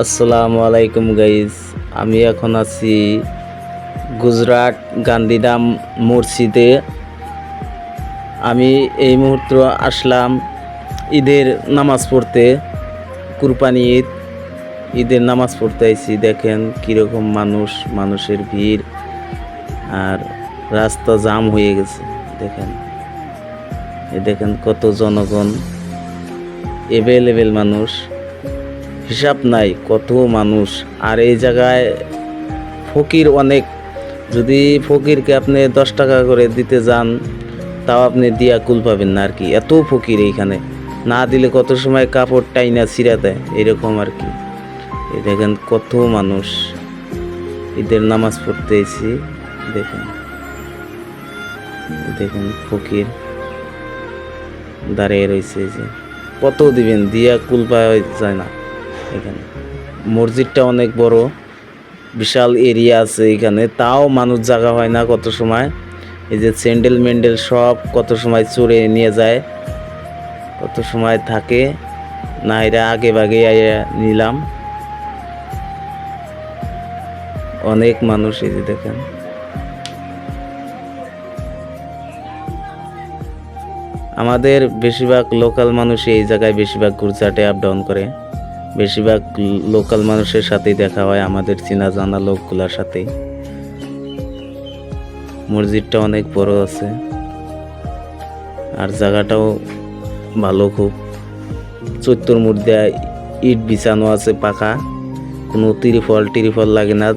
আসসালামু আলাইকুম গাইজ। আমি এখন আছি গুজরাট গান্ধীধাম মসজিদে। আমি এই মুহূর্তে আসলাম ঈদের নামাজ পড়তে, কুরবানি ঈদের নামাজ পড়তে আইছি। দেখেন কীরকম মানুষের ভিড়, আর রাস্তা জাম হয়ে গেছে। দেখেন কত জনগণ, এভেলেবেল মানুষ, হিসাব নাই কত মানুষ। আর এই জায়গায় ফকির অনেক। যদি ফকিরকে আপনি 10 টাকা করে দিতে যান, তাও আপনি দিয়া কুল পাবেন না আর কি। এত ফকির এইখানে, না দিলে কত সময় কাপড় টাইনা ছিঁড়া দেয়, এরকম আর কি। এই দেখেন কত মানুষ ঈদের নামাজ পড়তে এসেছি। দেখেন ফকির দাঁড়িয়ে রয়েছে। যে কত দিবেন, দিয়া কুল পাওয়া যায় না। এখানে মসজিদটা অনেক বড়, বিশাল এরিয়া আছে এখানে, তাও মানুষ জায়গা হয় না কত সময়। এই যে স্যান্ডেল মেন্ডেল সব কত সময় চড়ে নিয়ে যায়, কত সময় থাকে না। এরা আগে ভাগে নিলাম। অনেক মানুষ, এই যে দেখেন। আমাদের বেশিরভাগ লোকাল মানুষ এই জায়গায় বেশিরভাগ গুজরাটে আপ ডাউন করে। বেশিরভাগ লোকাল মানুষের সাথেই দেখা হয়, আমাদের চেনা জানা লোকগুলোর সাথেই। মসজিদটা অনেক বড় আছে, আর জায়গাটাও ভালো খুব। চৈত্তর মধ্যে ইট বিছানো আছে পাকা, কোনো টিরিফল লাগে না,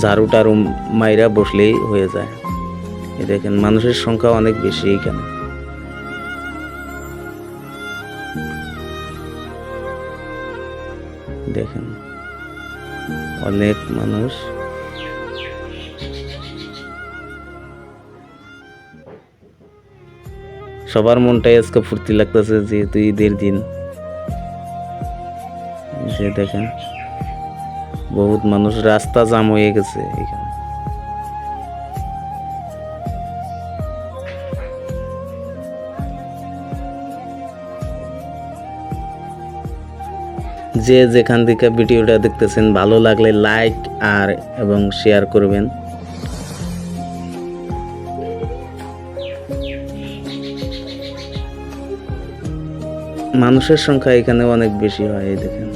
ঝাড়ু টাড়ু মাইরা বসলেই হয়ে যায়। এই দেখেন মানুষের সংখ্যা অনেক বেশি এখানে। দেখেন অনেক মানুষ। সবার মনটাই আজকে ফুর্তি লাগতেছে, যেহেতু ঈদের দিন। যে দেখেন বহুত মানুষ, রাস্তা জাম হয়ে গেছে এখানে। যে যেখান থেকে ভিডিওটা দেখতেছেন, ভালো লাগলে লাইক এবং শেয়ার করবেন। মানুষের সংখ্যা এখানে অনেক বেশি হয়। এই দেখেন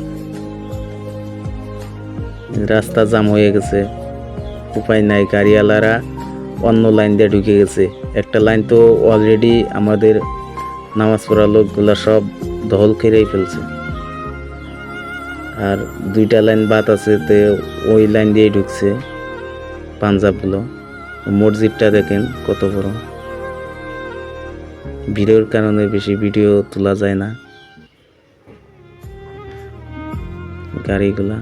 রাস্তা জাম হয়ে গেছে, উপায় নাই। গাড়িওয়ালারা অন্য লাইন দিয়ে ঢুকে গেছে। একটা লাইন তো অলরেডি আমাদের নামাজ পড়া লোকগুলা সব দখল খেয়েই ফেলছে, আর 2টা লাইন বাদ আছে, তো ওই লাইন দিয়েই ঢুকছে পাঞ্জাবগুলো। মসজিদটা দেখেন কত বড়। ভিড়ের কারণে বেশি ভিডিও তোলা যায় না গাড়িগুলা।